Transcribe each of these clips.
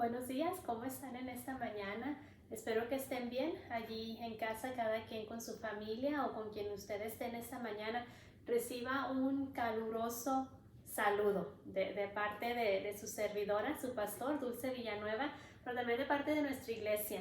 Buenos días, ¿cómo están en esta mañana? Espero que estén bien allí en casa, cada quien con su familia o con quien usted esté en esta mañana. Reciba un caluroso saludo de parte de su servidora, su pastor, Dulce Villanueva, pero también de parte de nuestra iglesia.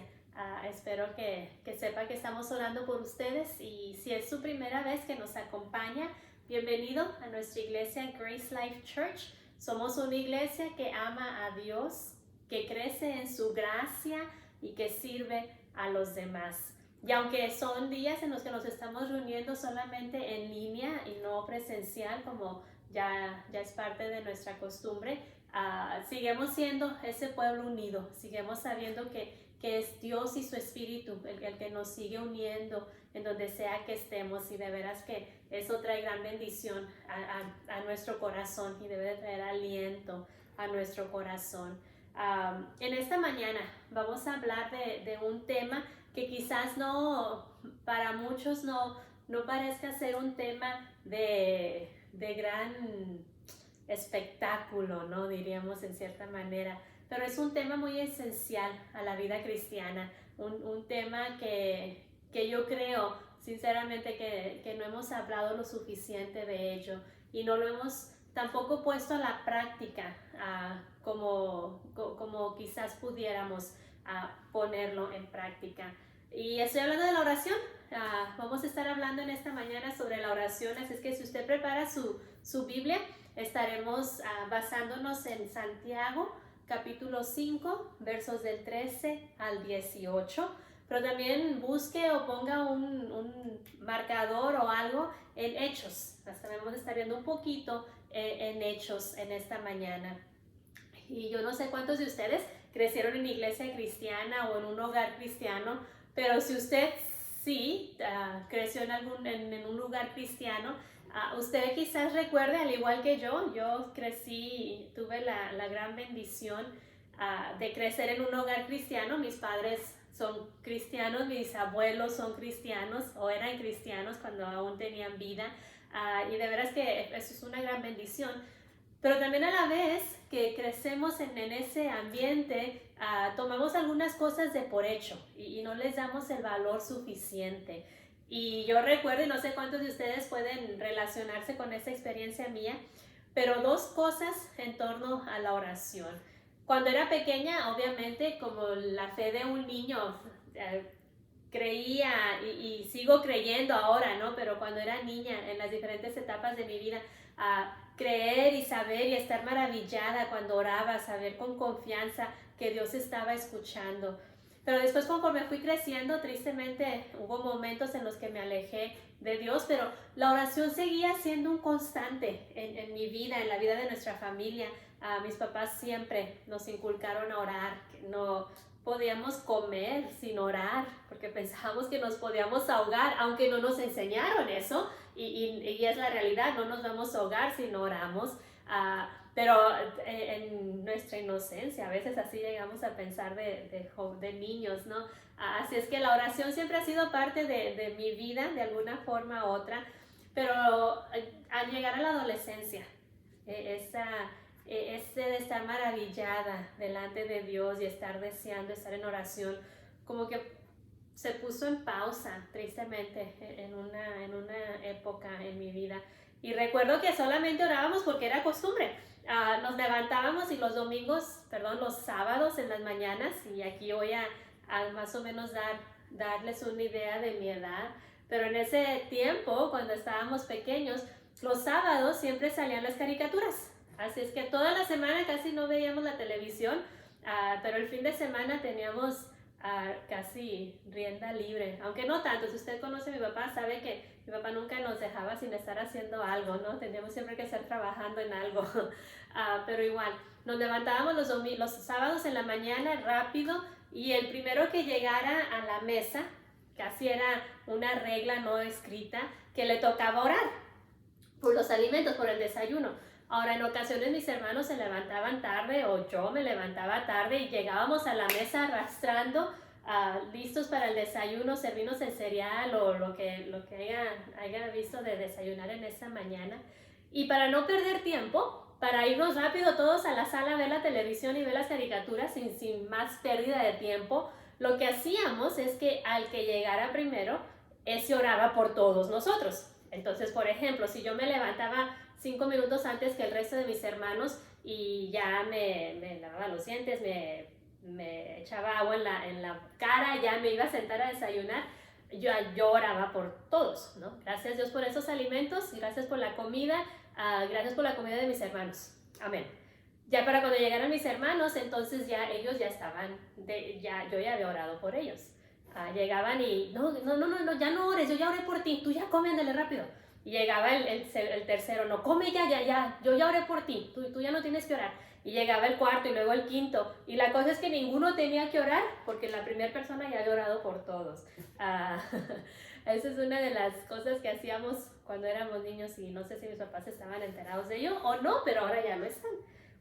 Espero que sepa que estamos orando por ustedes y si es su primera vez que nos acompaña, bienvenido a nuestra iglesia Grace Life Church. Somos una iglesia que ama a Dios, que crece en su gracia y que sirve a los demás. Y aunque son días en los que nos estamos reuniendo solamente en línea y no presencial, como ya es parte de nuestra costumbre, seguimos siendo ese pueblo unido, seguimos sabiendo que es Dios y su Espíritu el que nos sigue uniendo en donde sea que estemos, y de veras que eso trae gran bendición a nuestro corazón y debe de traer aliento a nuestro corazón. En esta mañana vamos a hablar de un tema que quizás para muchos no parezca ser un tema de gran espectáculo, ¿no? Diríamos en cierta manera, pero es un tema muy esencial a la vida cristiana, un tema que yo creo sinceramente que no hemos hablado lo suficiente de ello y no lo hemos tampoco puesto a la práctica como quizás pudiéramos ponerlo en práctica. Y estoy hablando de la oración. Vamos a estar hablando en esta mañana sobre la oración, así es que si usted prepara su Biblia, estaremos basándonos en Santiago capítulo 5, versos del 13 al 18. Pero también busque o ponga un marcador o algo en Hechos. Hasta vamos a estar viendo un poquito en Hechos en esta mañana. Y yo no sé cuántos de ustedes crecieron en iglesia cristiana o en un hogar cristiano, pero si usted sí creció en un lugar cristiano, usted quizás recuerde, al igual que yo crecí, tuve la gran bendición de crecer en un hogar cristiano. Mis padres son cristianos, mis abuelos son cristianos o eran cristianos cuando aún tenían vida, y de veras que eso es una gran bendición. Pero también a la vez que crecemos en ese ambiente, tomamos algunas cosas de por hecho y no les damos el valor suficiente. Y yo recuerdo, y no sé cuántos de ustedes pueden relacionarse con esa experiencia mía, pero dos cosas en torno a la oración. Cuando era pequeña, obviamente, como la fe de un niño, creía y sigo creyendo ahora, ¿no? Pero cuando era niña, en las diferentes etapas de mi vida, creer y saber y estar maravillada cuando oraba, saber con confianza que Dios estaba escuchando. Pero después, conforme fui creciendo, tristemente hubo momentos en los que me alejé de Dios, pero la oración seguía siendo un constante en mi vida, en la vida de nuestra familia. Mis papás siempre nos inculcaron a orar, no podíamos comer sin orar, porque pensábamos que nos podíamos ahogar, aunque no nos enseñaron eso, y es la realidad, no nos vamos a ahogar si no oramos. Pero en nuestra inocencia, a veces así llegamos a pensar de niños, ¿no? Así es que la oración siempre ha sido parte de mi vida, de alguna forma u otra, pero al llegar a la adolescencia, ese de estar maravillada delante de Dios y estar deseando estar en oración, como que se puso en pausa, tristemente, en una época en mi vida. Y recuerdo que solamente orábamos porque era costumbre. Nos levantábamos y los sábados en las mañanas, y aquí voy a más o menos darles una idea de mi edad, pero en ese tiempo, cuando estábamos pequeños, los sábados siempre salían las caricaturas. Así es que toda la semana casi no veíamos la televisión, pero el fin de semana teníamos casi rienda libre, aunque no tanto. Si usted conoce a mi papá, sabe que mi papá nunca nos dejaba sin estar haciendo algo, ¿no? Teníamos siempre que estar trabajando en algo. Pero igual, nos levantábamos los sábados en la mañana rápido, y el primero que llegara a la mesa, casi era una regla no escrita, que le tocaba orar por los alimentos, por el desayuno. Ahora, en ocasiones mis hermanos se levantaban tarde o yo me levantaba tarde y llegábamos a la mesa arrastrando, listos para el desayuno, servirnos el cereal o lo que haya visto de desayunar en esa mañana. Y para no perder tiempo, para irnos rápido todos a la sala a ver la televisión y ver las caricaturas sin más pérdida de tiempo, lo que hacíamos es que al que llegara primero, ese oraba por todos nosotros. Entonces, por ejemplo, si yo me levantaba 5 minutos antes que el resto de mis hermanos y ya me lavaba los dientes, me echaba agua en la cara, ya me iba a sentar a desayunar, yo oraba por todos, ¿no? Gracias Dios por esos alimentos, gracias por la comida, gracias por la comida de mis hermanos. Amén. Ya para cuando llegaran mis hermanos, entonces ya ellos ya estaban, yo ya había orado por ellos. Llegaban y, no, ya no ores, yo ya oré por ti, tú ya come, ándale rápido. Y llegaba el tercero, no, come ya, yo ya oré por ti, tú ya no tienes que orar. Y llegaba el cuarto y luego el quinto. Y la cosa es que ninguno tenía que orar porque la primera persona ya había orado por todos. Esa es una de las cosas que hacíamos cuando éramos niños y no sé si mis papás estaban enterados de ello o no, pero ahora ya lo están.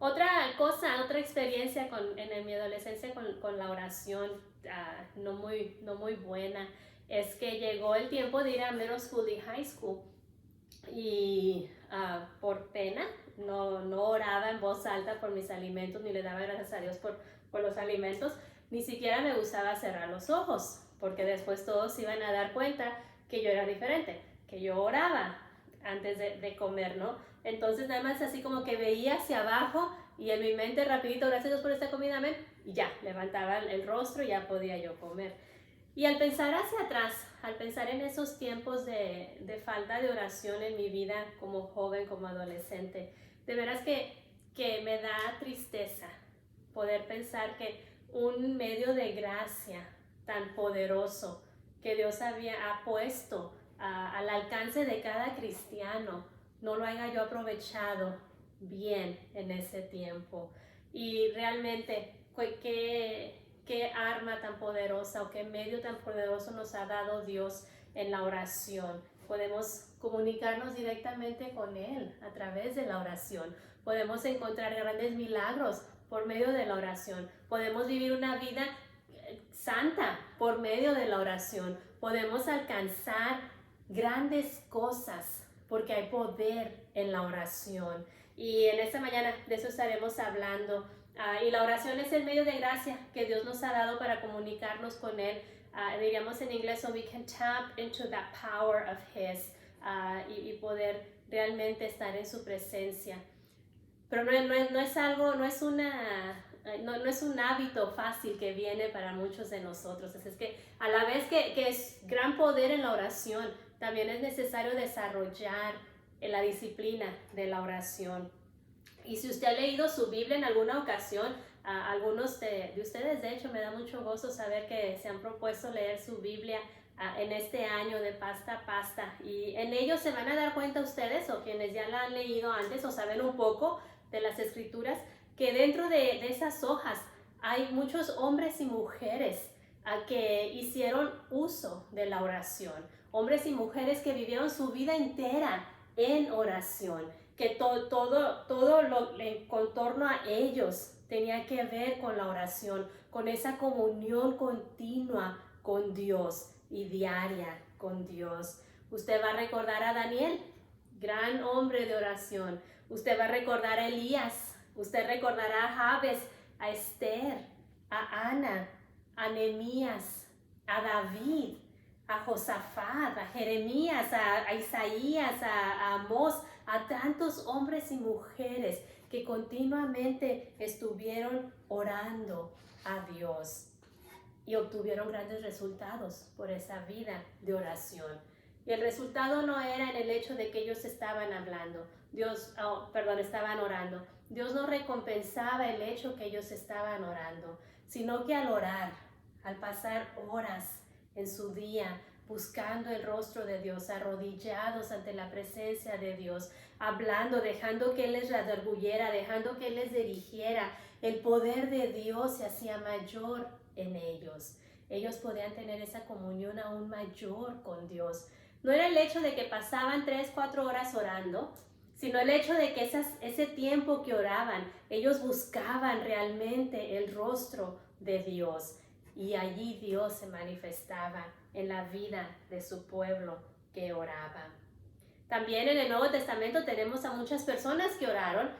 Otra cosa, otra experiencia en mi adolescencia con la oración no muy buena es que llegó el tiempo de ir a middle school y high school y por pena no oraba en voz alta por mis alimentos ni le daba gracias a Dios por los alimentos, ni siquiera me gustaba cerrar los ojos porque después todos iban a dar cuenta que yo era diferente, que yo oraba antes de comer, ¿no? Entonces nada más así como que veía hacia abajo y en mi mente rapidito, gracias a Dios por esta comida, amén, y ya, levantaba el rostro y ya podía yo comer. Y al pensar hacia atrás, al pensar en esos tiempos de falta de oración en mi vida como joven, como adolescente, de veras que me da tristeza poder pensar que un medio de gracia tan poderoso que Dios ha puesto al alcance de cada cristiano, no lo haya yo aprovechado bien en ese tiempo. Y realmente, qué arma tan poderosa o qué medio tan poderoso nos ha dado Dios en la oración. Podemos comunicarnos directamente con Él a través de la oración. Podemos encontrar grandes milagros por medio de la oración. Podemos vivir una vida santa por medio de la oración. Podemos alcanzar grandes cosas porque hay poder en la oración. Y en esta mañana de eso estaremos hablando. Y la oración es el medio de gracia que Dios nos ha dado para comunicarnos con Él. Diríamos en inglés, so we can tap into that power of His y poder realmente estar en su presencia. Pero no es algo, no es un hábito fácil que viene para muchos de nosotros. Es que a la vez que es gran poder en la oración, también es necesario desarrollar la disciplina de la oración. Y si usted ha leído su Biblia en alguna ocasión, algunos de ustedes, de hecho, me da mucho gozo saber que se han propuesto leer su Biblia en este año de pasta a pasta. Y en ello se van a dar cuenta ustedes, o quienes ya la han leído antes o saben un poco de las Escrituras, que dentro de esas hojas hay muchos hombres y mujeres que hicieron uso de la oración. Hombres y mujeres que vivieron su vida entera en oración, que todo lo en contorno a ellos tenía que ver con la oración, con esa comunión continua con Dios y diaria con Dios. Usted va a recordar a Daniel, gran hombre de oración. Usted va a recordar a Elías. Usted recordará a Jabes, a Esther, a Ana, a Nehemías, a David, a Josafat, a Jeremías, a Isaías, a Amós, a tantos hombres y mujeres que continuamente estuvieron orando a Dios y obtuvieron grandes resultados por esa vida de oración. Y el resultado no era en el hecho de que ellos estaban hablando, estaban orando. Dios no recompensaba el hecho que ellos estaban orando, sino que al orar, al pasar horas en su día buscando el rostro de Dios, arrodillados ante la presencia de Dios, hablando, dejando que Él les redarguyera, dejando que Él les dirigiera, el poder de Dios se hacía mayor en ellos. Ellos podían tener esa comunión aún mayor con Dios. No era el hecho de que pasaban 3-4 horas orando, sino el hecho de que ese tiempo que oraban, ellos buscaban realmente el rostro de Dios. Y allí Dios se manifestaba en la vida de su pueblo que oraba. También en el Nuevo Testamento tenemos a muchas personas que oraron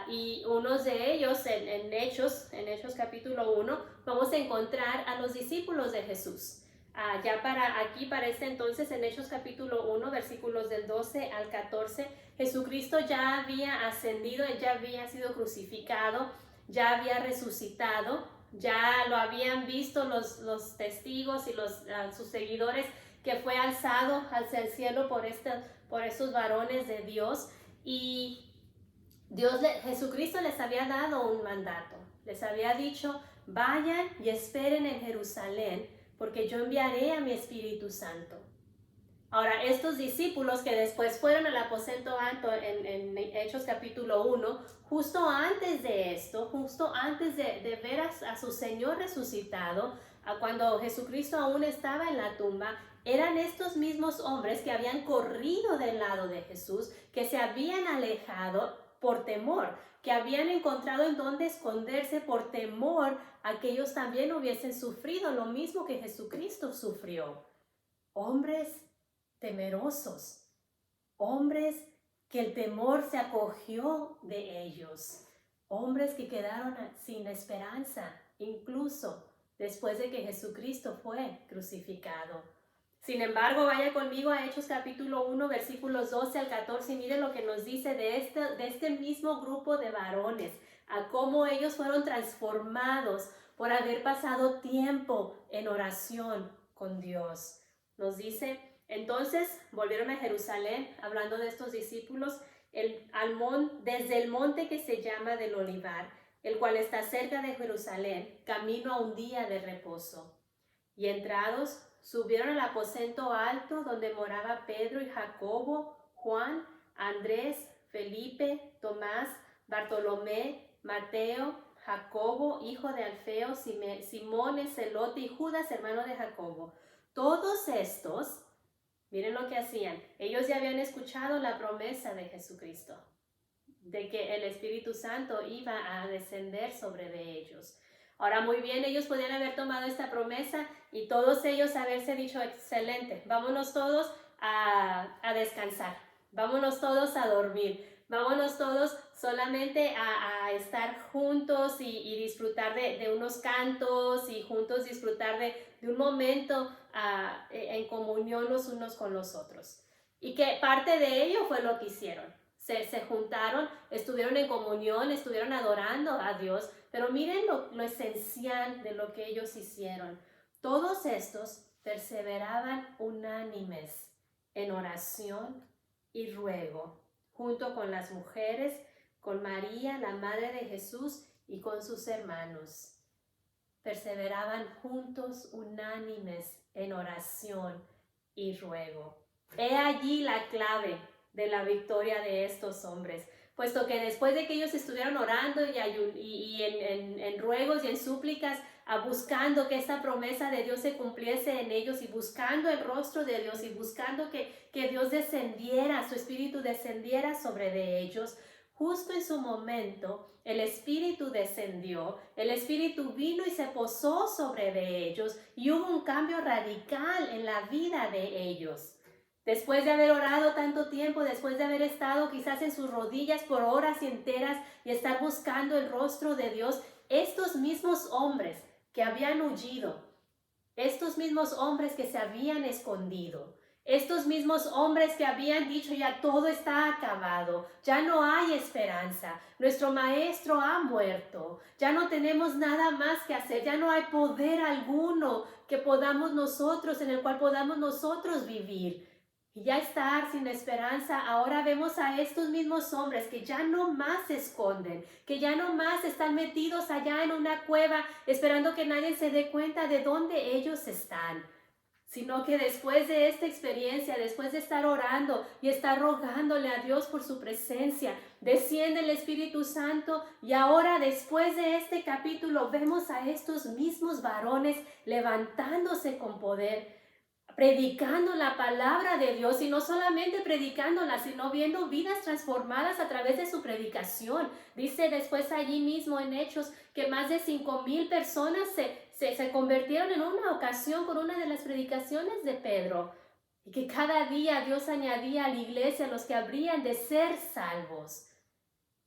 y unos de ellos en Hechos capítulo 1, vamos a encontrar a los discípulos de Jesús. Ya para este entonces, en Hechos capítulo 1, versículos del 12 al 14, Jesucristo ya había ascendido, ya había sido crucificado, ya había resucitado, ya lo habían visto los testigos y sus seguidores, que fue alzado hacia el cielo por estos varones de Dios. Y Jesucristo les había dado un mandato, les había dicho: vayan y esperen en Jerusalén, porque yo enviaré a mi Espíritu Santo. Ahora, estos discípulos que después fueron al aposento alto en Hechos capítulo 1, justo antes de esto, justo antes de ver a su Señor resucitado, cuando Jesucristo aún estaba en la tumba, eran estos mismos hombres que habían corrido del lado de Jesús, que se habían alejado por temor, que habían encontrado en dónde esconderse por temor a que ellos también hubiesen sufrido lo mismo que Jesucristo sufrió. Hombres temerosos, hombres que el temor se acogió de ellos, hombres que quedaron sin esperanza, incluso después de que Jesucristo fue crucificado. Sin embargo, vaya conmigo a Hechos capítulo 1, versículos 12 al 14, y mire lo que nos dice de este mismo grupo de varones, a cómo ellos fueron transformados por haber pasado tiempo en oración con Dios. Nos dice: entonces volvieron a Jerusalén, hablando de estos discípulos, desde el monte que se llama del Olivar, el cual está cerca de Jerusalén, camino a un día de reposo. Y entrados, subieron al aposento alto donde moraba Pedro y Jacobo, Juan, Andrés, Felipe, Tomás, Bartolomé, Mateo, Jacobo, hijo de Alfeo, Simón el celote y Judas, hermano de Jacobo. Todos estos, miren lo que hacían. Ellos ya habían escuchado la promesa de Jesucristo, de que el Espíritu Santo iba a descender sobre de ellos. Ahora, muy bien, ellos podían haber tomado esta promesa y todos ellos haberse dicho: excelente, vámonos todos a descansar, vámonos todos a dormir, vámonos todos solamente a estar juntos y disfrutar de unos cantos y juntos disfrutar de un momento en comunión los unos con los otros. Y que parte de ello fue lo que hicieron. Se juntaron, estuvieron en comunión, estuvieron adorando a Dios, pero miren lo esencial de lo que ellos hicieron. Todos estos perseveraban unánimes en oración y ruego, junto con las mujeres, con María, la madre de Jesús, y con sus hermanos. Perseveraban juntos, unánimes en oración y ruego. He allí la clave de la victoria de estos hombres, puesto que después de que ellos estuvieron orando y en ruegos y en súplicas, buscando que esta promesa de Dios se cumpliese en ellos y buscando el rostro de Dios y buscando que Dios descendiera, su Espíritu descendiera sobre de ellos, justo en su momento el Espíritu descendió, el Espíritu vino y se posó sobre de ellos y hubo un cambio radical en la vida de ellos. Después de haber orado tanto tiempo, después de haber estado quizás en sus rodillas por horas enteras y estar buscando el rostro de Dios, estos mismos hombres que habían huido, estos mismos hombres que se habían escondido, estos mismos hombres que habían dicho: ya todo está acabado, ya no hay esperanza, nuestro maestro ha muerto, ya no tenemos nada más que hacer, ya no hay poder alguno que podamos nosotros, en el cual podamos nosotros vivir. Y ya estar sin esperanza, ahora vemos a estos mismos hombres que ya no más se esconden, que ya no más están metidos allá en una cueva esperando que nadie se dé cuenta de dónde ellos están, sino que después de esta experiencia, después de estar orando y estar rogándole a Dios por su presencia, desciende el Espíritu Santo y ahora después de este capítulo vemos a estos mismos varones levantándose con poder, predicando la palabra de Dios, y no solamente predicándola, sino viendo vidas transformadas a través de su predicación. Dice después allí mismo en Hechos que más de 5,000 personas se convirtieron en una ocasión con una de las predicaciones de Pedro. y que cada día Dios añadía a la iglesia los que habrían de ser salvos.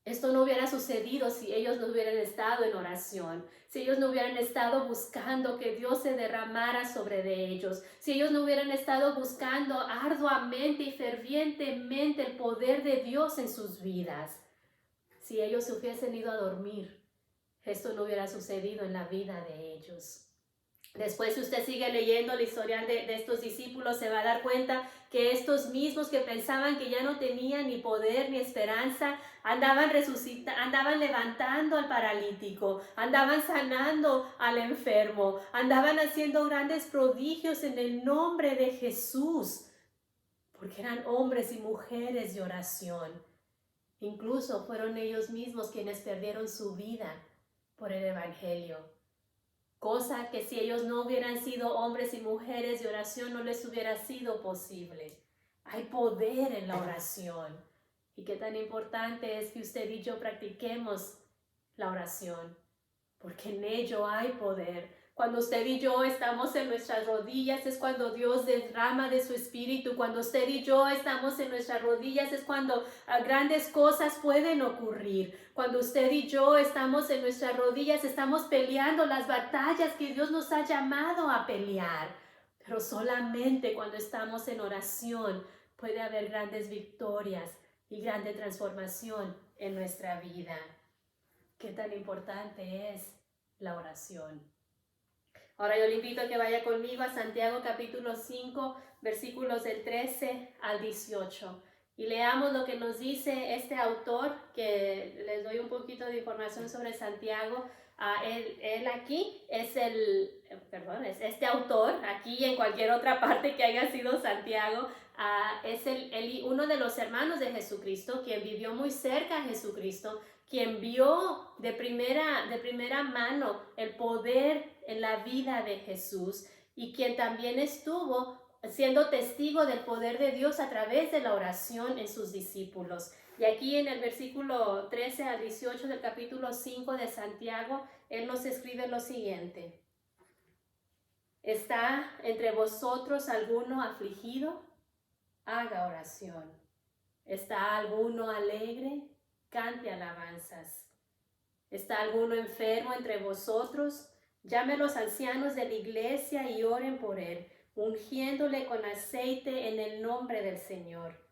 Esto no hubiera sucedido si ellos no hubieran estado en oración, si ellos no hubieran estado buscando que Dios se derramara sobre de ellos, si ellos no hubieran estado buscando arduamente y fervientemente el poder de Dios en sus vidas. Si ellos se hubiesen ido a dormir, esto no hubiera sucedido en la vida de ellos. Después, si usted sigue leyendo la historia de estos discípulos, se va a dar cuenta que estos mismos que pensaban que ya no tenían ni poder ni esperanza, andaban levantando al paralítico, andaban sanando al enfermo, andaban haciendo grandes prodigios en el nombre de Jesús, porque eran hombres y mujeres de oración. Incluso fueron ellos mismos quienes perdieron su vida por el Evangelio. Cosa que si ellos no hubieran sido hombres y mujeres de oración no les hubiera sido posible. Hay poder en la oración. Y qué tan importante es que usted y yo practiquemos la oración, porque en ello hay poder. Cuando usted y yo estamos en nuestras rodillas es cuando Dios derrama de su espíritu. Cuando usted y yo estamos en nuestras rodillas es cuando grandes cosas pueden ocurrir. Cuando usted y yo estamos en nuestras rodillas estamos peleando las batallas que Dios nos ha llamado a pelear. Pero solamente cuando estamos en oración puede haber grandes victorias y grande transformación en nuestra vida. Qué tan importante es la oración. Ahora yo le invito a que vaya conmigo a Santiago capítulo 5, versículos del 13 al 18. Y leamos lo que nos dice este autor, que les doy un poquito de información sobre Santiago. Él aquí es este autor, aquí en cualquier otra parte que haya sido Santiago, es uno de los hermanos de Jesucristo, quien vivió muy cerca a Jesucristo, quien vio de primera mano el poder en la vida de Jesús y quien también estuvo siendo testigo del poder de Dios a través de la oración en sus discípulos. Y aquí en el versículo 13 al 18 del capítulo 5 de Santiago, él nos escribe lo siguiente: ¿está entre vosotros alguno afligido? Haga oración. ¿Está alguno alegre? Cante alabanzas. ¿Está alguno enfermo entre vosotros? Llame a los ancianos de la iglesia y oren por él, ungiéndole con aceite en el nombre del Señor.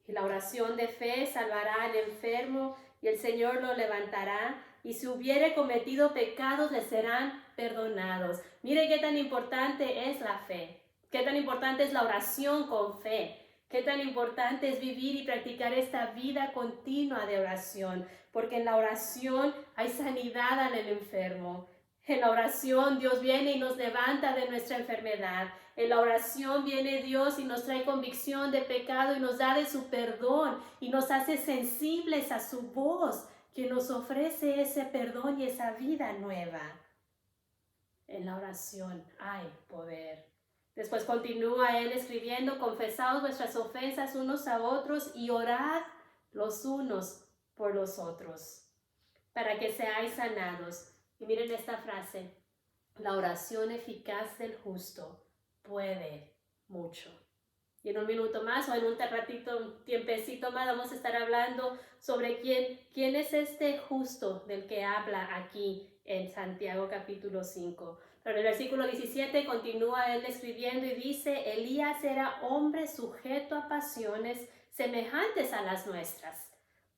Y la oración de fe salvará al enfermo, y el Señor lo levantará, y si hubiere cometido pecados le serán perdonados. Mire qué tan importante es la fe, qué tan importante es la oración con fe. Qué tan importante es vivir y practicar esta vida continua de oración, porque en la oración hay sanidad al enfermo. En la oración Dios viene y nos levanta de nuestra enfermedad. En la oración viene Dios y nos trae convicción de pecado y nos da de su perdón y nos hace sensibles a su voz, que nos ofrece ese perdón y esa vida nueva. En la oración hay poder. Después continúa él escribiendo: confesaos vuestras ofensas unos a otros y orad los unos por los otros, para que seáis sanados. Y miren esta frase: la oración eficaz del justo puede mucho. Y en un minuto más o en un ratito, un tiempecito más, vamos a estar hablando sobre quién es este justo del que habla aquí en Santiago capítulo 5. Pero en el versículo 17 continúa él escribiendo y dice: Elías era hombre sujeto a pasiones semejantes a las nuestras,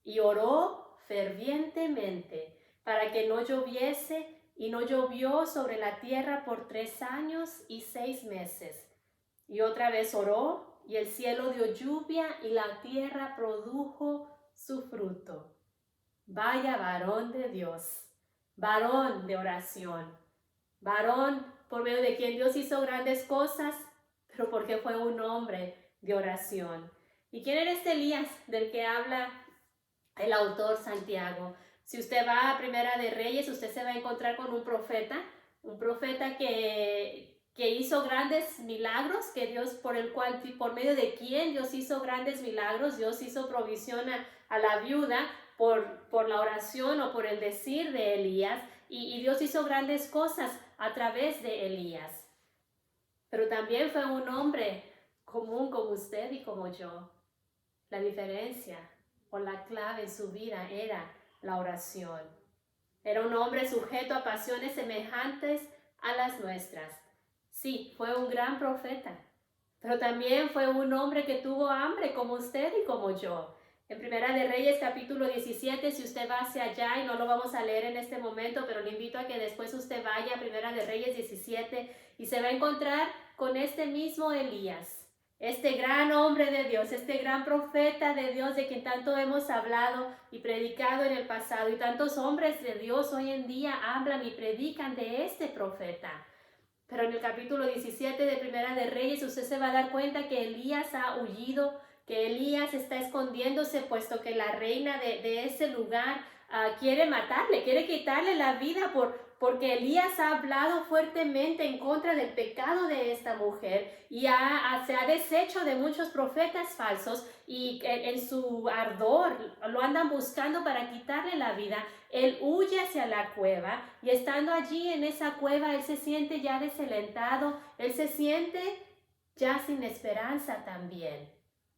y oró fervientemente para que no lloviese, y no llovió sobre la tierra por 3 años y 6 meses. Y otra vez oró, y el cielo dio lluvia, y la tierra produjo su fruto. Vaya varón de Dios, varón de oración, varón por medio de quien Dios hizo grandes cosas, pero porque fue un hombre de oración. ¿Y quién era este Elías del que habla el autor Santiago? Si usted va a Primera de Reyes, usted se va a encontrar con un profeta que hizo grandes milagros, que Dios, por medio de quien Dios hizo grandes milagros. Dios hizo provisión a la viuda por la oración o por el decir de Elías, y Dios hizo grandes cosas a través de Elías. Pero también fue un hombre común como usted y como yo. La diferencia o la clave en su vida era la oración. Era un hombre sujeto a pasiones semejantes a las nuestras. Sí, fue un gran profeta, pero también fue un hombre que tuvo hambre como usted y como yo. En Primera de Reyes capítulo 17, si usted va hacia allá, y no lo vamos a leer en este momento, pero le invito a que después usted vaya a Primera de Reyes 17 y se va a encontrar con este mismo Elías, este gran hombre de Dios, este gran profeta de Dios de quien tanto hemos hablado y predicado en el pasado, y tantos hombres de Dios hoy en día hablan y predican de este profeta. Pero en el capítulo 17 de Primera de Reyes usted se va a dar cuenta que Elías ha huido, que Elías está escondiéndose, puesto que la reina de ese lugar quiere matarle, quiere quitarle la vida porque Elías ha hablado fuertemente en contra del pecado de esta mujer y se ha deshecho de muchos profetas falsos, y en su ardor lo andan buscando para quitarle la vida. Él huye hacia la cueva, y estando allí en esa cueva él se siente ya desalentado, él se siente ya sin esperanza también,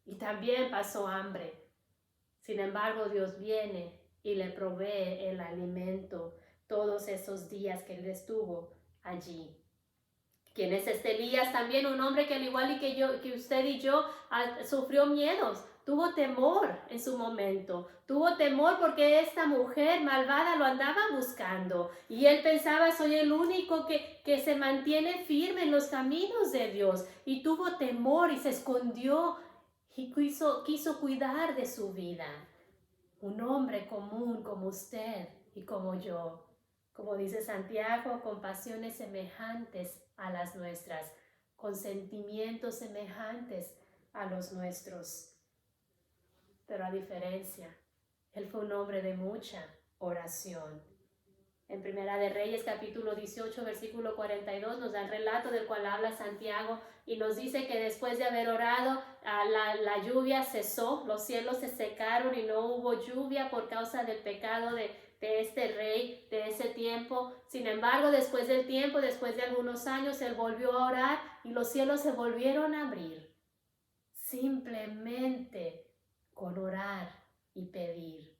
y también pasó hambre. Sin embargo, Dios viene y le provee el alimento todos esos días que él estuvo allí. ¿Quién es este Elías? También un hombre que al igual que usted y yo, sufrió miedos, tuvo temor en su momento, tuvo temor porque esta mujer malvada lo andaba buscando, y él pensaba: soy el único que se mantiene firme en los caminos de Dios, y tuvo temor y se escondió y quiso cuidar de su vida. Un hombre común como usted y como yo, como dice Santiago, con pasiones semejantes a las nuestras, con sentimientos semejantes a los nuestros. Pero a diferencia, él fue un hombre de mucha oración. En Primera de Reyes, capítulo 18, versículo 42, nos da el relato del cual habla Santiago, y nos dice que después de haber orado, la lluvia cesó, los cielos se secaron y no hubo lluvia por causa del pecado de este rey de ese tiempo. Sin embargo, después del tiempo, después de algunos años, él volvió a orar y los cielos se volvieron a abrir. Simplemente con orar y pedir.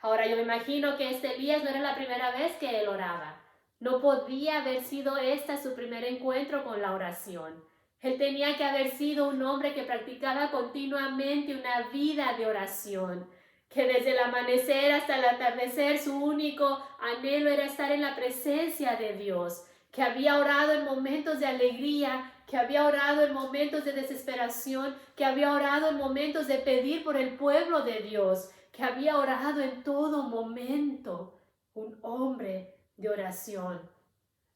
Ahora, yo me imagino que este Elías no era la primera vez que él oraba. No podía haber sido esta su primer encuentro con la oración. Él tenía que haber sido un hombre que practicaba continuamente una vida de oración, que desde el amanecer hasta el atardecer su único anhelo era estar en la presencia de Dios, que había orado en momentos de alegría, que había orado en momentos de desesperación, que había orado en momentos de pedir por el pueblo de Dios, que había orado en todo momento. Un hombre de oración,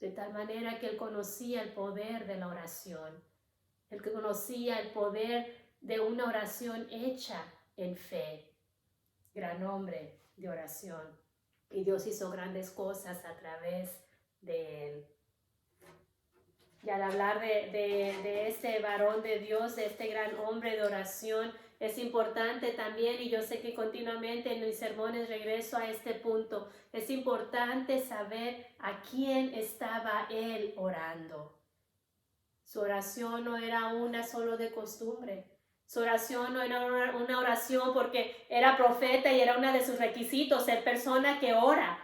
de tal manera que él conocía el poder de la oración. Él conocía el poder de una oración hecha en fe. Gran hombre de oración. Y Dios hizo grandes cosas a través de él. Y al hablar de este varón de Dios, de este gran hombre de oración, es importante también, y yo sé que continuamente en mis sermones regreso a este punto, es importante saber a quién estaba él orando. Su oración no era una solo de costumbre. Su oración no era una oración porque era profeta y era uno de sus requisitos, ser persona que ora.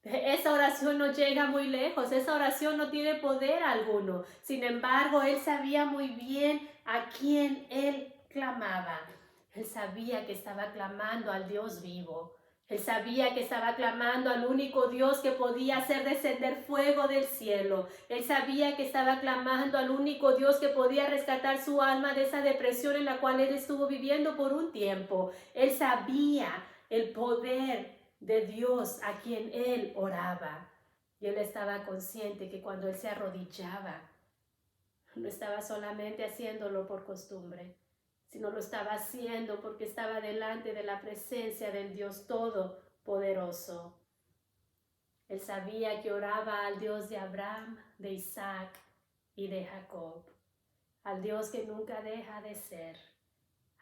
Esa oración no llega muy lejos, esa oración no tiene poder alguno. Sin embargo, él sabía muy bien a quién él clamaba. Él sabía que estaba clamando al Dios vivo. Él sabía que estaba clamando al único Dios que podía hacer descender fuego del cielo. Él sabía que estaba clamando al único Dios que podía rescatar su alma de esa depresión en la cual él estuvo viviendo por un tiempo. Él sabía el poder de Dios a quien él oraba. Y él estaba consciente que cuando él se arrodillaba, no estaba solamente haciéndolo por costumbre, sino lo estaba haciendo porque estaba delante de la presencia del Dios Todopoderoso. Él sabía que oraba al Dios de Abraham, de Isaac y de Jacob, al Dios que nunca deja de ser,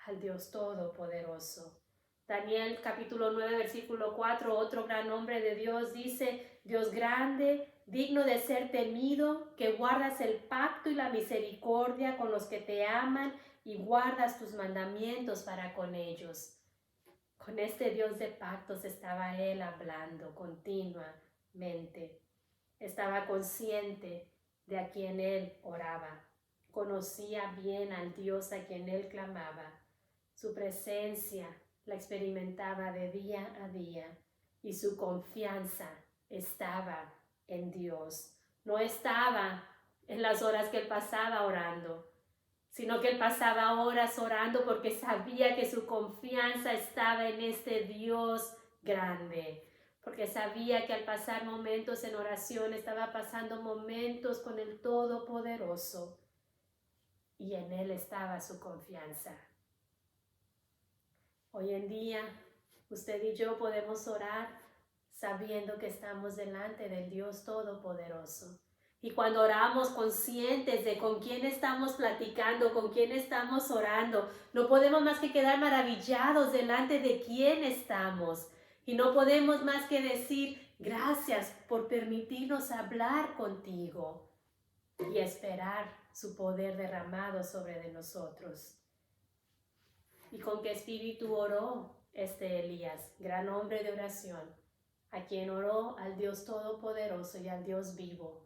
al Dios Todopoderoso. Daniel capítulo 9 versículo 4, otro gran hombre de Dios, dice: Dios grande, digno de ser temido, que guardas el pacto y la misericordia con los que te aman y guardas tus mandamientos para con ellos. Con este Dios de pactos estaba él hablando continuamente. Estaba consciente de a quien él oraba. Conocía bien al Dios a quien él clamaba. Su presencia la experimentaba de día a día y su confianza estaba en Dios. No estaba en las horas que él pasaba orando, sino que él pasaba horas orando porque sabía que su confianza estaba en este Dios grande, porque sabía que al pasar momentos en oración estaba pasando momentos con el Todopoderoso y en él estaba su confianza. Hoy en día, usted y yo podemos orar sabiendo que estamos delante del Dios Todopoderoso. Y cuando oramos conscientes de con quién estamos platicando, con quién estamos orando, no podemos más que quedar maravillados delante de quién estamos. Y no podemos más que decir, gracias por permitirnos hablar contigo y esperar su poder derramado sobre de nosotros. ¿Y con qué espíritu oró este Elías, gran hombre de oración, a quien oró al Dios Todopoderoso y al Dios vivo?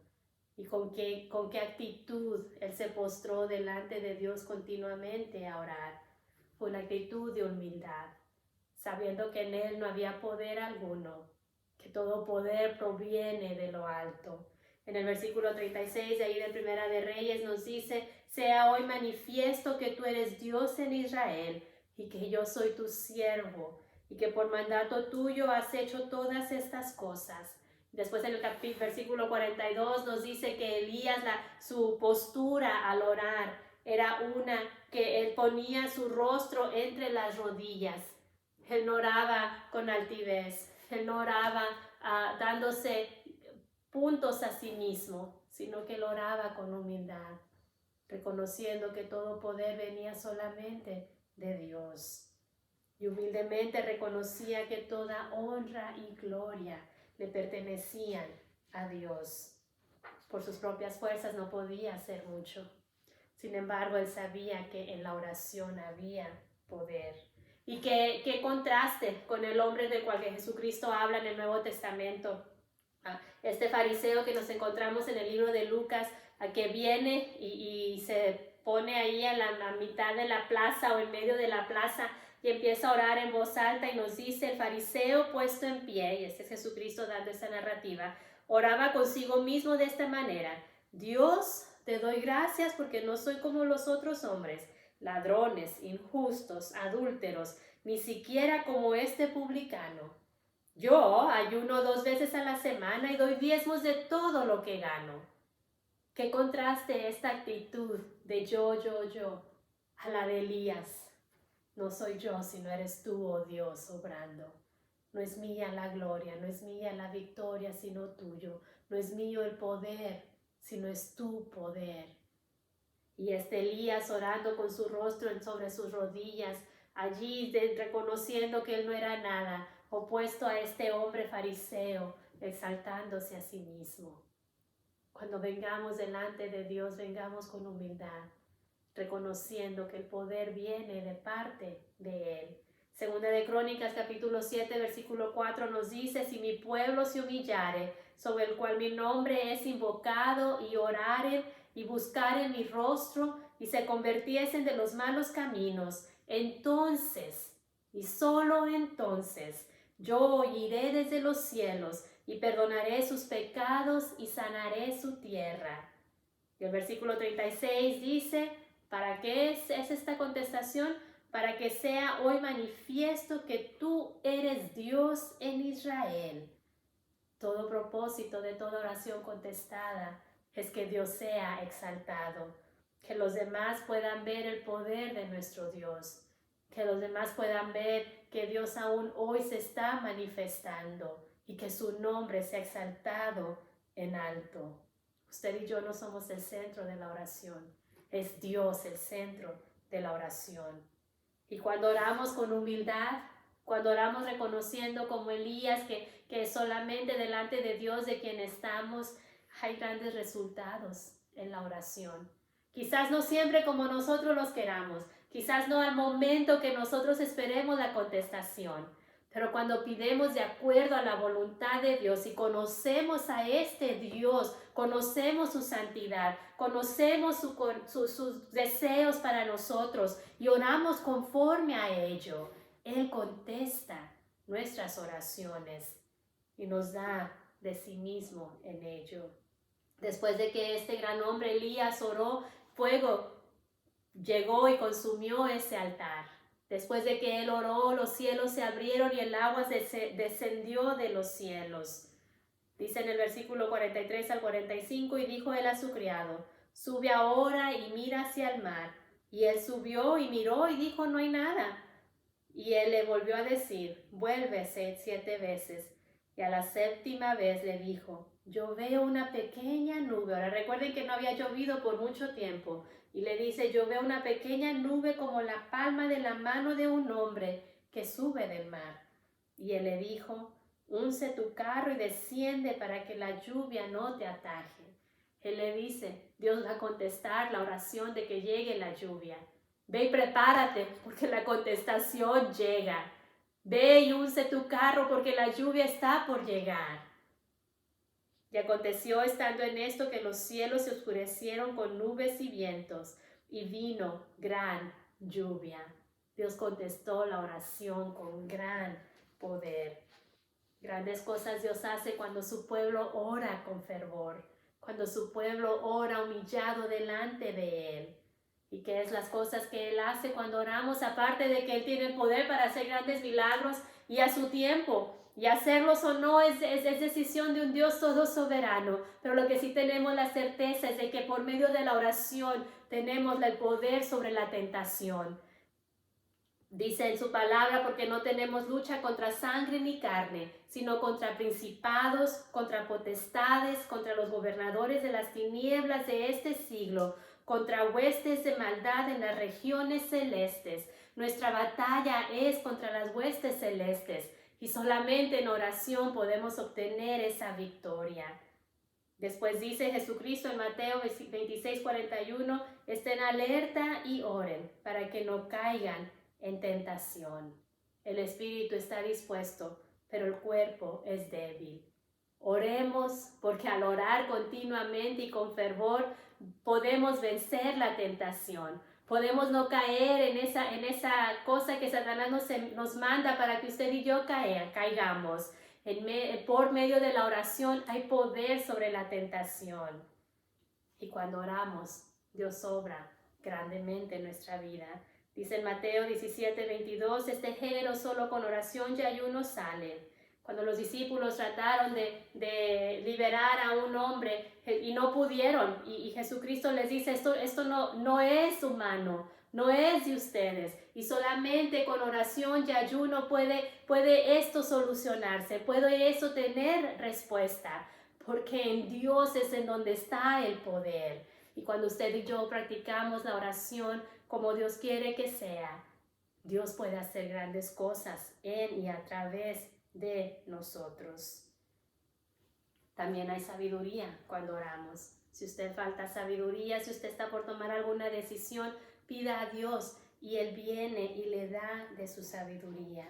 ¿Y con qué actitud él se postró delante de Dios continuamente a orar? Fue una actitud de humildad, sabiendo que en él no había poder alguno, que todo poder proviene de lo alto. En el versículo 36 de ahí de Primera de Reyes nos dice, sea hoy manifiesto que tú eres Dios en Israel y que yo soy tu siervo y que por mandato tuyo has hecho todas estas cosas. Después en el versículo 42 nos dice que Elías, su postura al orar era una que él ponía su rostro entre las rodillas. Él no oraba con altivez, él no oraba dándose puntos a sí mismo, sino que él oraba con humildad, reconociendo que todo poder venía solamente de Dios. Y humildemente reconocía que toda honra y gloria le pertenecían a Dios. Por sus propias fuerzas no podía hacer mucho. Sin embargo, él sabía que en la oración había poder. Y qué contraste con el hombre del cual Jesucristo habla en el Nuevo Testamento. Este fariseo que nos encontramos en el libro de Lucas, que viene y se pone ahí a la mitad de la plaza o en medio de la plaza y empieza a orar en voz alta y nos dice, el fariseo puesto en pie, y este es Jesucristo dando esta narrativa, oraba consigo mismo de esta manera: Dios, te doy gracias porque no soy como los otros hombres, ladrones, injustos, adúlteros, ni siquiera como este publicano. Yo ayuno 2 veces a la semana y doy diezmos de todo lo que gano. Qué contraste esta actitud de yo, a la de Elías. No soy yo, sino eres tú, oh Dios, obrando. No es mía la gloria, no es mía la victoria, sino tuyo. No es mío el poder, sino es tu poder. Y Elías orando con su rostro sobre sus rodillas, allí reconociendo que él no era nada, opuesto a este hombre fariseo, exaltándose a sí mismo. Cuando vengamos delante de Dios, vengamos con humildad, reconociendo que el poder viene de parte de Él. Segunda de Crónicas, capítulo 7, versículo 4 nos dice, si mi pueblo se humillare, sobre el cual mi nombre es invocado, y oraren y buscaren mi rostro, y se convirtiesen de los malos caminos, entonces, y solo entonces, yo oiré desde los cielos, y perdonaré sus pecados, y sanaré su tierra. Y el versículo 36 dice, ¿para qué es esta contestación? Para que sea hoy manifiesto que tú eres Dios en Israel. Todo propósito de toda oración contestada es que Dios sea exaltado, que los demás puedan ver el poder de nuestro Dios, que los demás puedan ver que Dios aún hoy se está manifestando y que su nombre sea exaltado en alto. Usted y yo no somos el centro de la oración, es Dios el centro de la oración. Y cuando oramos con humildad, cuando oramos reconociendo como Elías que solamente delante de Dios de quien estamos, hay grandes resultados en la oración. Quizás no siempre como nosotros los queramos. Quizás no al momento que nosotros esperemos la contestación. Pero cuando pidemos de acuerdo a la voluntad de Dios y conocemos a este Dios, conocemos su santidad, conocemos sus deseos para nosotros y oramos conforme a ello, Él contesta nuestras oraciones y nos da de sí mismo en ello. Después de que este gran hombre Elías oró, fuego llegó y consumió ese altar. Después de que él oró, los cielos se abrieron y el agua descendió de los cielos. Dice en el versículo 43 al 45, y dijo él a su criado, sube ahora y mira hacia el mar. Y él subió y miró y dijo, no hay nada. Y él le volvió a decir, vuelve 7 veces. Y a la 7ª vez le dijo, yo veo una pequeña nube. Ahora recuerden que no había llovido por mucho tiempo. Y le dice, yo veo una pequeña nube como la palma de la mano de un hombre que sube del mar. Y él le dijo, unce tu carro y desciende para que la lluvia no te ataje. Él le dice, Dios va a contestar la oración de que llegue la lluvia. Ve y prepárate porque la contestación llega. Ve y unce tu carro porque la lluvia está por llegar. Y aconteció estando en esto que los cielos se oscurecieron con nubes y vientos, y vino gran lluvia. Dios contestó la oración con gran poder. Grandes cosas Dios hace cuando su pueblo ora con fervor, cuando su pueblo ora humillado delante de Él. ¿Y qué es las cosas que Él hace cuando oramos? Aparte de que Él tiene el poder para hacer grandes milagros y a su tiempo. Y hacerlos o no es decisión de un Dios todo soberano. Pero lo que sí tenemos la certeza es de que por medio de la oración tenemos el poder sobre la tentación. Dice en su palabra, porque no tenemos lucha contra sangre ni carne, sino contra principados, contra potestades, contra los gobernadores de las tinieblas de este siglo, contra huestes de maldad en las regiones celestes. Nuestra batalla es contra las huestes celestes y solamente en oración podemos obtener esa victoria. Después dice Jesucristo en Mateo 26:41, estén alerta y oren para que no caigan en tentación. El espíritu está dispuesto, pero el cuerpo es débil. Oremos porque al orar continuamente y con fervor podemos vencer la tentación. Podemos no caer en esa cosa que Satanás nos manda para que usted y yo caigamos. Por medio de la oración hay poder sobre la tentación. Y cuando oramos, Dios obra grandemente en nuestra vida. Dice en Mateo 17:22, este género solo con oración y ayuno sale. Cuando los discípulos trataron de liberar a un hombre y no pudieron, y Jesucristo les dice, esto no es humano, no es de ustedes, y solamente con oración y ayuno puede esto solucionarse, puede esto tener respuesta, porque en Dios es en donde está el poder. Y cuando usted y yo practicamos la oración como Dios quiere que sea, Dios puede hacer grandes cosas en y a través de nosotros. También hay sabiduría cuando oramos. Si usted falta sabiduría, si usted está por tomar alguna decisión, pida a Dios y Él viene y le da de su sabiduría.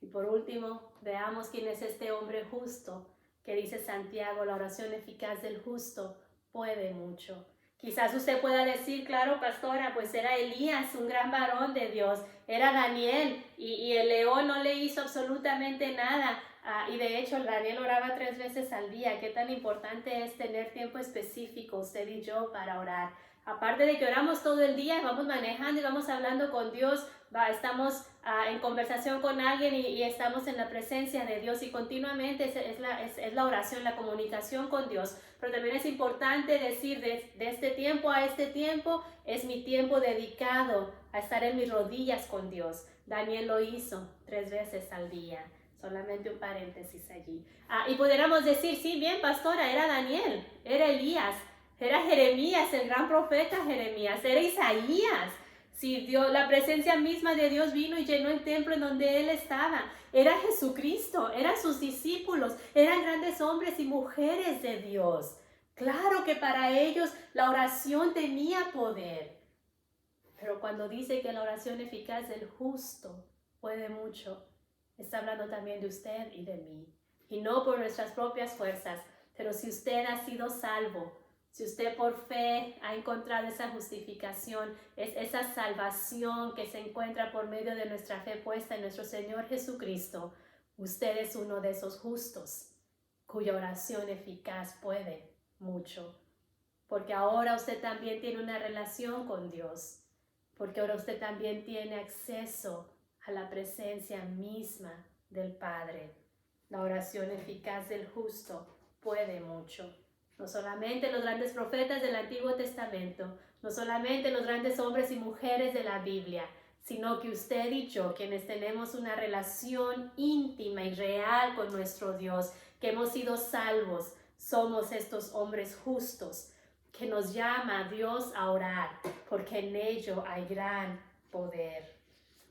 Y por último, veamos quién es este hombre justo, que dice Santiago, la oración eficaz del justo puede mucho. Quizás usted pueda decir, claro, pastora, pues era Elías, un gran varón de Dios, era Daniel, y el león no le hizo absolutamente nada. Y de hecho, Daniel oraba 3 veces al día. Qué tan importante es tener tiempo específico, usted y yo, para orar. Aparte de que oramos todo el día, vamos manejando y vamos hablando con Dios, estamos en conversación con alguien y estamos en la presencia de Dios, y continuamente es la oración, la comunicación con Dios. Pero también es importante decir, de este tiempo a este tiempo es mi tiempo dedicado a estar en mis rodillas con Dios. Daniel lo hizo 3 veces al día. Solamente un paréntesis allí. Y pudiéramos decir, sí, bien, pastora, era Daniel, era Elías, era Jeremías, el gran profeta Jeremías, era Isaías. Sí, Dios, la presencia misma de Dios vino y llenó el templo en donde Él estaba. Era Jesucristo, eran sus discípulos, eran grandes hombres y mujeres de Dios. Claro que para ellos la oración tenía poder. Pero cuando dice que la oración eficaz del justo puede mucho, está hablando también de usted y de mí. Y no por nuestras propias fuerzas, pero si usted ha sido salvo, si usted por fe ha encontrado esa justificación, es esa salvación que se encuentra por medio de nuestra fe puesta en nuestro Señor Jesucristo, usted es uno de esos justos cuya oración eficaz puede mucho. Porque ahora usted también tiene una relación con Dios. Porque ahora usted también tiene acceso a la presencia misma del Padre. La oración eficaz del justo puede mucho. No solamente los grandes profetas del Antiguo Testamento, no solamente los grandes hombres y mujeres de la Biblia, sino que usted y yo, quienes tenemos una relación íntima y real con nuestro Dios, que hemos sido salvos, somos estos hombres justos, que nos llama a Dios a orar, porque en ello hay gran poder.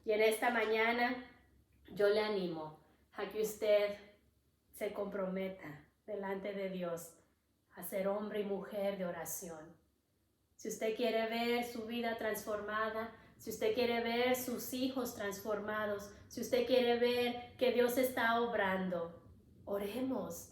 Y en esta mañana yo le animo a que usted se comprometa delante de Dios a ser hombre y mujer de oración. Si usted quiere ver su vida transformada, si usted quiere ver sus hijos transformados, si usted quiere ver que Dios está obrando, oremos.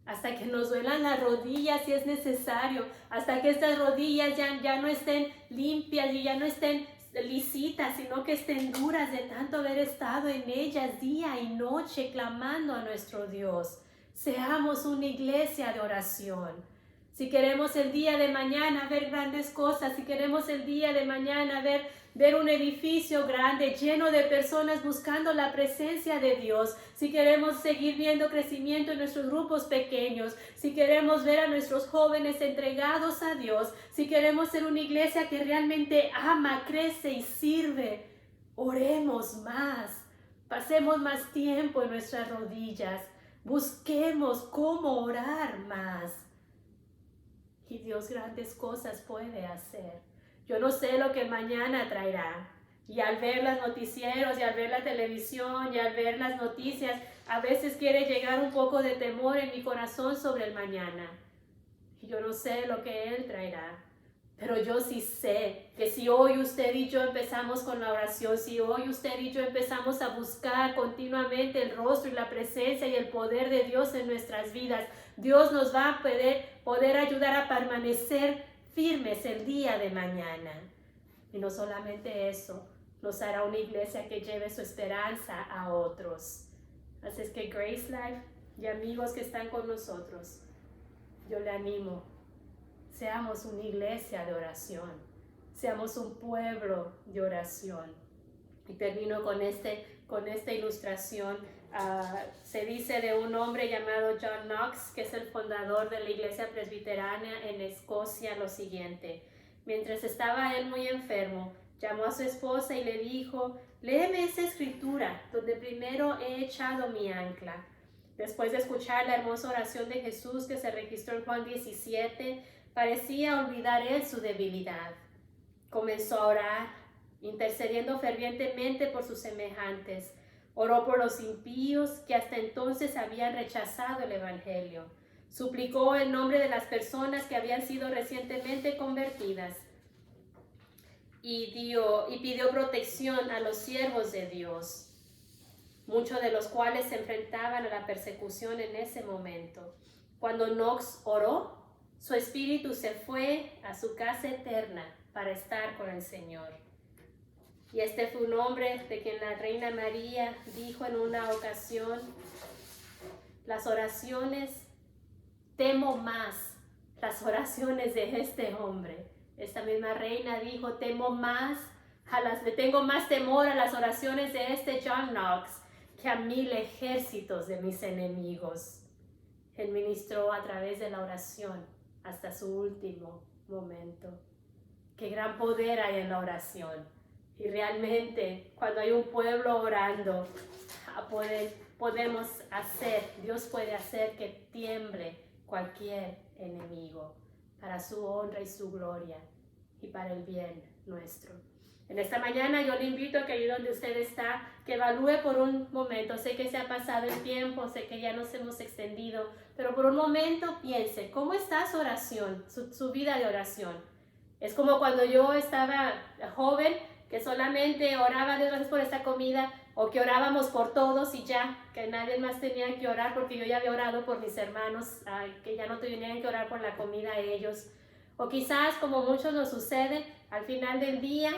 Hasta que nos duelan las rodillas si es necesario, hasta que estas rodillas ya no estén limpias y ya no estén lisitas, sino que estén duras de tanto haber estado en ellas día y noche clamando a nuestro Dios. Seamos una iglesia de oración. Si queremos el día de mañana ver grandes cosas, si queremos el día de mañana ver un edificio grande lleno de personas buscando la presencia de Dios, si queremos seguir viendo crecimiento en nuestros grupos pequeños, si queremos ver a nuestros jóvenes entregados a Dios, si queremos ser una iglesia que realmente ama, crece y sirve, oremos más, pasemos más tiempo en nuestras rodillas, busquemos cómo orar más. Y Dios grandes cosas puede hacer. Yo no sé lo que mañana traerá. Y al ver los noticieros y al ver la televisión y al ver las noticias, a veces quiere llegar un poco de temor en mi corazón sobre el mañana. Y yo no sé lo que Él traerá. Pero yo sí sé que si hoy usted y yo empezamos con la oración, si hoy usted y yo empezamos a buscar continuamente el rostro y la presencia y el poder de Dios en nuestras vidas, Dios nos va a poder ayudar a permanecer firmes el día de mañana. Y no solamente eso, nos hará una iglesia que lleve su esperanza a otros. Así es que Grace Life y amigos que están con nosotros, yo le animo. Seamos una iglesia de oración, seamos un pueblo de oración. Y termino con esta ilustración. Se dice de un hombre llamado John Knox, que es el fundador de la iglesia presbiteriana en Escocia, lo siguiente. Mientras estaba él muy enfermo, llamó a su esposa y le dijo: léeme esa escritura donde primero he echado mi ancla. Después de escuchar la hermosa oración de Jesús que se registró en Juan 17, parecía olvidar él su debilidad. Comenzó a orar, intercediendo fervientemente por sus semejantes. Oró por los impíos que hasta entonces habían rechazado el Evangelio. Suplicó el nombre de las personas que habían sido recientemente convertidas y pidió protección a los siervos de Dios, muchos de los cuales se enfrentaban a la persecución en ese momento. Cuando Knox oró, su espíritu se fue a su casa eterna para estar con el Señor. Y este fue un hombre de quien la Reina María dijo en una ocasión: las oraciones, temo más las oraciones de este hombre. Esta misma reina dijo: le tengo más temor a las oraciones de este John Knox que a 1000 ejércitos de mis enemigos. Él ministró a través de la oración hasta su último momento. Qué gran poder hay en la oración. Y realmente, cuando hay un pueblo orando, Dios puede hacer que tiemble cualquier enemigo para su honra y su gloria y para el bien nuestro. En esta mañana yo le invito a que ahí donde usted está, que evalúe por un momento. Sé que se ha pasado el tiempo, sé que ya nos hemos extendido, pero por un momento piense, ¿cómo está su oración, su vida de oración? Es como cuando yo estaba joven, que solamente oraba Dios gracias por esta comida, o que orábamos por todos y ya, que nadie más tenía que orar porque yo ya había orado por mis hermanos, que ya no tenían que orar por la comida ellos. O quizás, como muchos nos sucede, al final del día,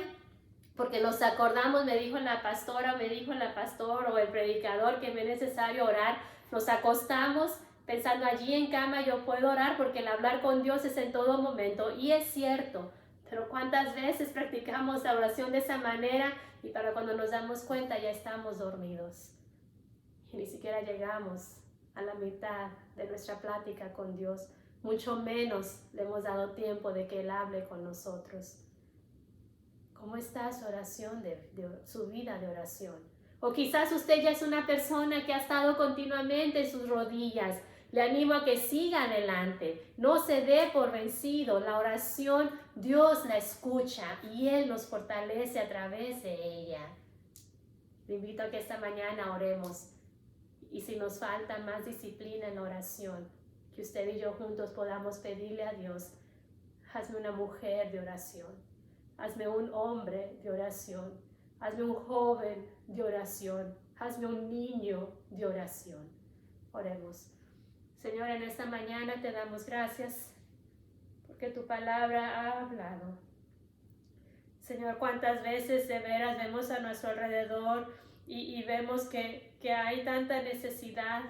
porque nos acordamos, me dijo la pastora, me dijo la pastor o el predicador que me es necesario orar, nos acostamos pensando allí en cama yo puedo orar porque el hablar con Dios es en todo momento, y es cierto, pero ¿cuántas veces practicamos la oración de esa manera y para cuando nos damos cuenta ya estamos dormidos y ni siquiera llegamos a la mitad de nuestra plática con Dios, mucho menos le hemos dado tiempo de que Él hable con nosotros? ¿Cómo está su oración, su vida de oración? O quizás usted ya es una persona que ha estado continuamente en sus rodillas. Le animo a que siga adelante. No se dé por vencido. La oración, Dios la escucha y Él nos fortalece a través de ella. Le invito a que esta mañana oremos. Y si nos falta más disciplina en la oración, que usted y yo juntos podamos pedirle a Dios, hazme una mujer de oración. Hazme un hombre de oración. Hazme un joven de oración. Hazme un niño de oración. Oremos. Señor, en esta mañana te damos gracias porque tu palabra ha hablado. Señor, cuántas veces de veras vemos a nuestro alrededor y vemos que hay tanta necesidad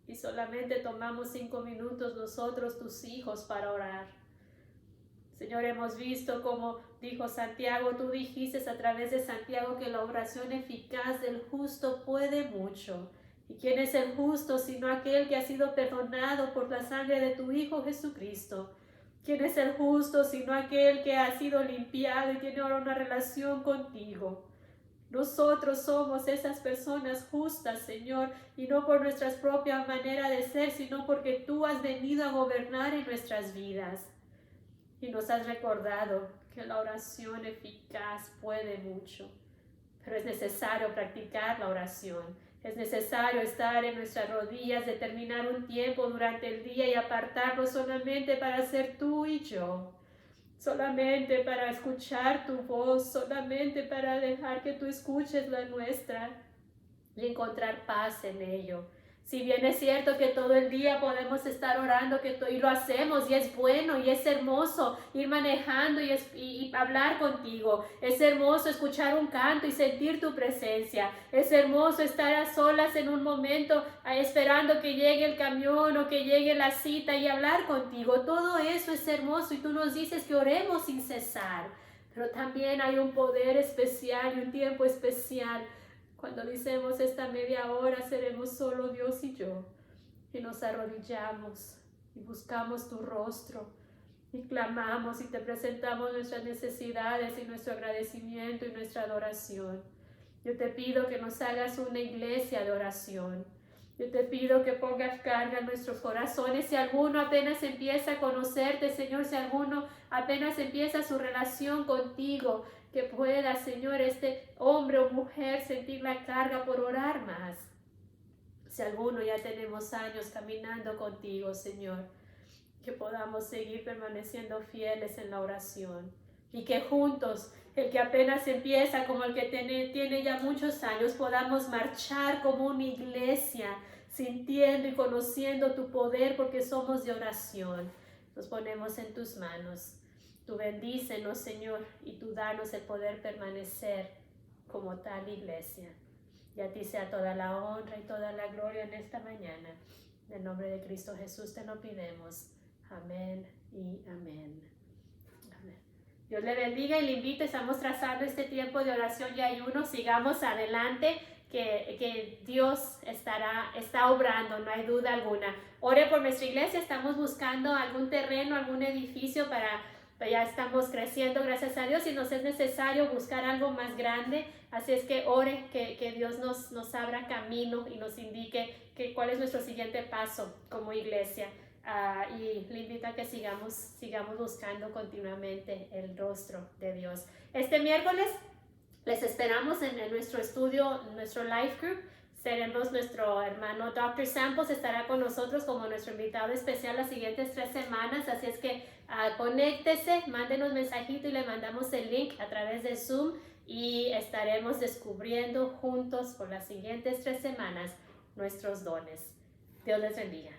y solamente tomamos 5 minutos nosotros, tus hijos, para orar. Señor, hemos visto como dijo Santiago, tú dijiste a través de Santiago que la oración eficaz del justo puede mucho. ¿Y quién es el justo sino aquel que ha sido perdonado por la sangre de tu Hijo Jesucristo? ¿Quién es el justo sino aquel que ha sido limpiado y tiene ahora una relación contigo? Nosotros somos esas personas justas, Señor, y no por nuestra propia manera de ser, sino porque tú has venido a gobernar en nuestras vidas. Y nos has recordado que la oración eficaz puede mucho, pero es necesario practicar la oración. Es necesario estar en nuestras rodillas, determinar un tiempo durante el día y apartarlo solamente para ser tú y yo. Solamente para escuchar tu voz, solamente para dejar que tú escuches la nuestra y encontrar paz en ello. Si bien es cierto que todo el día podemos estar orando, y lo hacemos, y es bueno, y es hermoso ir manejando y hablar contigo. Es hermoso escuchar un canto y sentir tu presencia. Es hermoso estar a solas en un momento esperando que llegue el camión o que llegue la cita y hablar contigo. Todo eso es hermoso y tú nos dices que oremos sin cesar. Pero también hay un poder especial y un tiempo especial cuando decimos esta media hora seremos solo Dios y yo, y nos arrodillamos y buscamos tu rostro y clamamos y te presentamos nuestras necesidades y nuestro agradecimiento y nuestra adoración. Yo te pido que nos hagas una iglesia de oración. Yo te pido que pongas carga en nuestros corazones. Si alguno apenas empieza a conocerte, Señor, si alguno apenas empieza su relación contigo, que pueda, Señor, este hombre o mujer sentir la carga por orar más. Si alguno ya tenemos años caminando contigo, Señor, que podamos seguir permaneciendo fieles en la oración y que juntos, el que apenas empieza como el que tiene ya muchos años, podamos marchar como una iglesia, sintiendo y conociendo tu poder porque somos de oración. Nos ponemos en tus manos. Tú bendícenos, Señor, y tú danos el poder permanecer como tal iglesia. Y a ti sea toda la honra y toda la gloria en esta mañana. En el nombre de Cristo Jesús te lo pidemos. Amén y amén. Amén. Dios le bendiga y le invito. Estamos trazando este tiempo de oración y ayuno. Sigamos adelante, que Dios está obrando, no hay duda alguna. Ore por nuestra iglesia. Estamos buscando algún terreno, algún edificio ya estamos creciendo, gracias a Dios, y nos es necesario buscar algo más grande. Así es que ore, que Dios nos abra camino y nos indique cuál es nuestro siguiente paso como iglesia. Y le invito a que sigamos buscando continuamente el rostro de Dios. Este miércoles les esperamos en nuestro estudio, nuestro life group. Seremos nuestro hermano Dr. Samples estará con nosotros como nuestro invitado especial las siguientes 3 semanas, así es que conéctese, mándenos mensajito y le mandamos el link a través de Zoom y estaremos descubriendo juntos por las siguientes 3 semanas nuestros dones. Dios les bendiga.